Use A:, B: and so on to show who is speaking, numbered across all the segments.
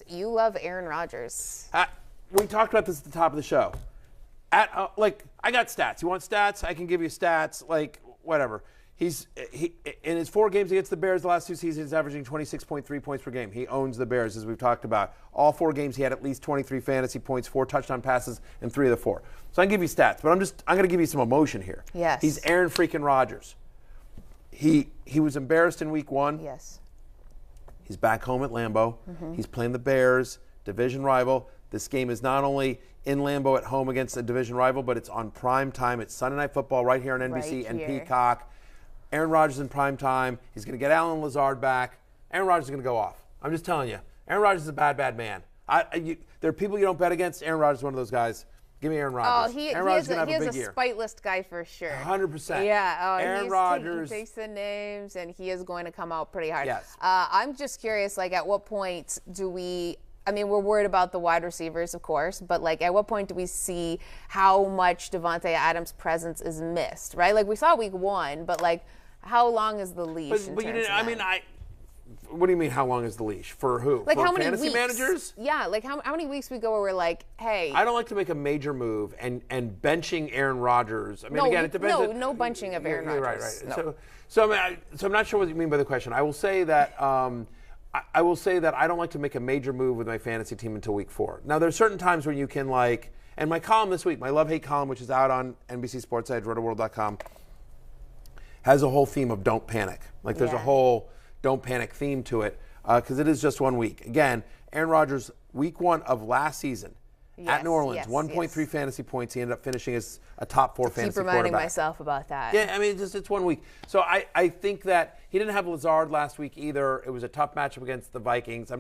A: You love Aaron Rodgers.
B: We talked about this at the top of the show. I got stats. You want stats? I can give you stats. Like, whatever. He in his 4 games against the Bears the last 2 seasons, he's averaging 26.3 points per game. He owns the Bears, as we've talked about. All 4 games, he had at least 23 fantasy points, 4 touchdown passes, and 3 of the 4. So I can give you stats, but I'm going to give you some emotion here.
A: Yes.
B: He's Aaron freaking Rodgers. He was embarrassed in week 1.
A: Yes.
B: He's back home at Lambeau. He's playing the Bears, division rival. This game is not only in Lambeau at home against a division rival, but it's on prime time. It's Sunday Night Football right here on NBC and Peacock. Aaron Rodgers in prime time. He's going to get Allen Lazard back. Aaron Rodgers is going to go off. I'm just telling you. Aaron Rodgers is a bad, bad man. There are people you don't bet against. Aaron Rodgers is one of those guys. Give me Aaron Rodgers.
A: Oh, he
B: Aaron
A: is a spite list guy for sure.
B: 100%.
A: Yeah. Oh,
B: Aaron Rodgers.
A: He takes the names, and he is going to come out pretty hard.
B: Yes.
A: I'm just curious, like, at what point do we – I mean, we're worried about the wide receivers, of course, but, like, at what point do we see how much Davante Adams' presence is missed, right? Like, we saw week 1, but, like, how long is the leash?
B: But you didn't – I mean, what do you mean, how long is the leash? For who?
A: Like,
B: for
A: how many
B: fantasy
A: weeks?
B: managers?
A: Yeah, like how many weeks we go where we're like, hey.
B: I don't like to make a major move and benching Aaron Rodgers. I mean, again, it depends.
A: No bunching of Aaron Rodgers.
B: Right.
A: No.
B: So I'm not sure what you mean by the question. I will say that I don't like to make a major move with my fantasy team until week 4. Now, there's certain times when you can, like, and my column this week, my love-hate column, which is out on NBC Sports App, rotoworld.com, has a whole theme of don't panic. Like, there's a whole don't panic theme to it because it is just 1 week. Again, Aaron Rodgers, week 1 of last season at New Orleans, 1.3 fantasy points. He ended up finishing as a top 4 fantasy quarterback.
A: Keep reminding myself about that.
B: Yeah, I mean, it's 1 week. So I think that he didn't have Lazard last week either. It was a tough matchup against the Vikings.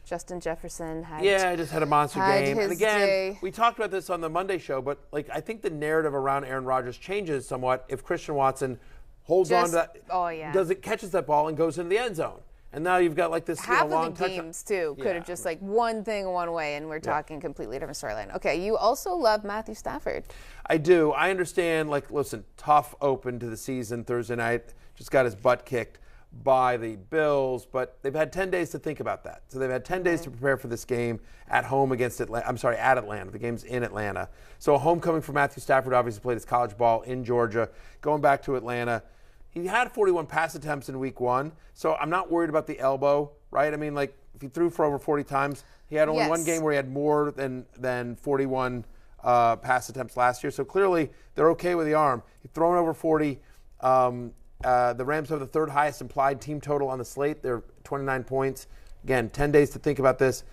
A: Justin Jefferson had
B: just had a monster game. And again,
A: day.
B: We talked about this on the Monday show, but like I think the narrative around Aaron Rodgers changes somewhat if Christian Watson holds on to that, catches that ball and goes into the end zone. And now you've got like this long touchdown.
A: Half of the games, too, could have just like one thing one way, and we're talking completely different storyline. Okay, you also love Matthew Stafford.
B: I do. I understand, like, listen, tough open to the season Thursday night. Just got his butt kicked by the Bills, but they've had 10 days to think about that. So they've had 10 days to prepare for this game at home against Atlanta. I'm sorry, at Atlanta. The game's in Atlanta. So a homecoming for Matthew Stafford, obviously played his college ball in Georgia, going back to Atlanta. He had 41 pass attempts in week 1, so I'm not worried about the elbow, right? I mean, like, if he threw for over 40 times, he had only one game where he had more than 41 pass attempts last year. So clearly they're okay with the arm. He's thrown over 40. The Rams have the 3rd highest implied team total on the slate. They're 29 points. Again, 10 days to think about this.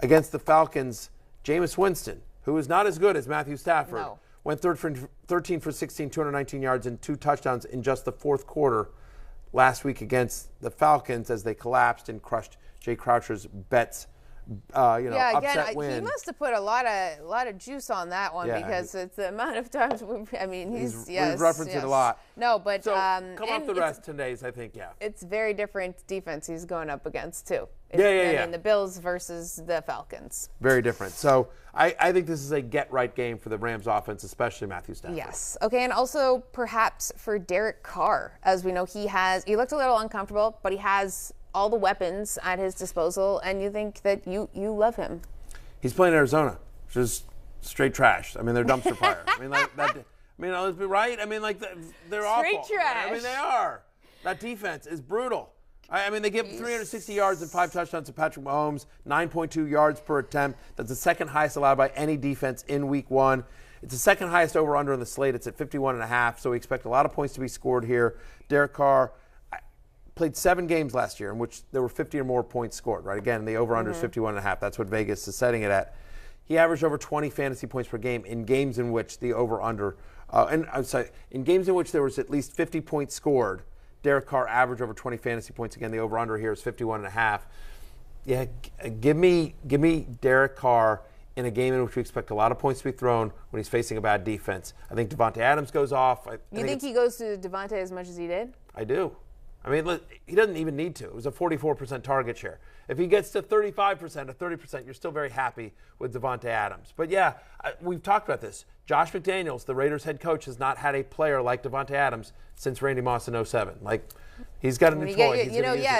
B: Against the Falcons, Jameis Winston, who is not as good as Matthew Stafford, went 13 for 16, 219 yards, and 2 touchdowns in just the 4th quarter last week against the Falcons as they collapsed and crushed Jay Croucher's bets. Upset win.
A: He must have put a lot of juice on that one because it's the amount of times he's
B: referenced it a lot.
A: No, but
B: so come off the rest 10 days, I think.
A: It's very different defense he's going up against too.
B: I
A: mean, the Bills versus the Falcons.
B: Very different. So I think this is a get-right game for the Rams offense, especially Matthew Stafford.
A: Yes. Okay, and also perhaps for Derek Carr. As we know, he looked a little uncomfortable, but he has all the weapons at his disposal, and you think that you love him.
B: He's playing Arizona, which is straight trash. I mean, they're dumpster fire. I mean, let's be right. I mean, like, they're awful.
A: Straight trash.
B: I mean, they are. That defense is brutal. I mean, they give 360 yards and 5 touchdowns to Patrick Mahomes, 9.2 yards per attempt. That's the 2nd highest allowed by any defense in week 1. It's the 2nd highest over-under on the slate. It's at 51.5, so we expect a lot of points to be scored here. Derek Carr played 7 games last year in which there were 50 or more points scored, right? Again, the over-under is 51.5. That's what Vegas is setting it at. He averaged over 20 fantasy points per game in games in which the over-under, in games in which there was at least 50 points scored. Derek Carr averaged over 20 fantasy points. Again, the over-under here is 51.5. Yeah, give me Derek Carr in a game in which we expect a lot of points to be thrown when he's facing a bad defense. I think Davante Adams goes off.
A: You think he goes to Davante as much as he did?
B: I do. I mean, he doesn't even need to. It was a 44% target share. If he gets to 35% or 30%, you're still very happy with Davante Adams. But, yeah, we've talked about this. Josh McDaniels, the Raiders head coach, has not had a player like Davante Adams since Randy Moss in 07. Like, he's got a new toy.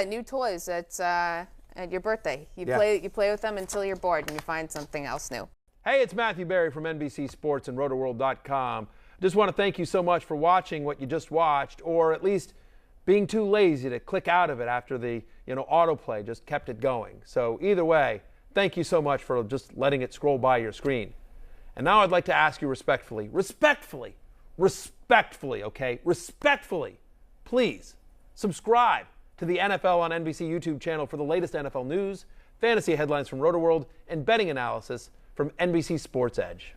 A: New toys. at your birthday. You
B: Yeah.
A: play with them until you're bored and you find something else new.
B: Hey, it's Matthew Berry from NBC Sports and RotoWorld.com. Just want to thank you so much for watching what you just watched, or at least being too lazy to click out of it after the autoplay just kept it going. So either way, thank you so much for just letting it scroll by your screen. And now I'd like to ask you respectfully, okay? Respectfully, please subscribe to the NFL on NBC YouTube channel for the latest NFL news, fantasy headlines from RotoWorld, and betting analysis from NBC Sports Edge.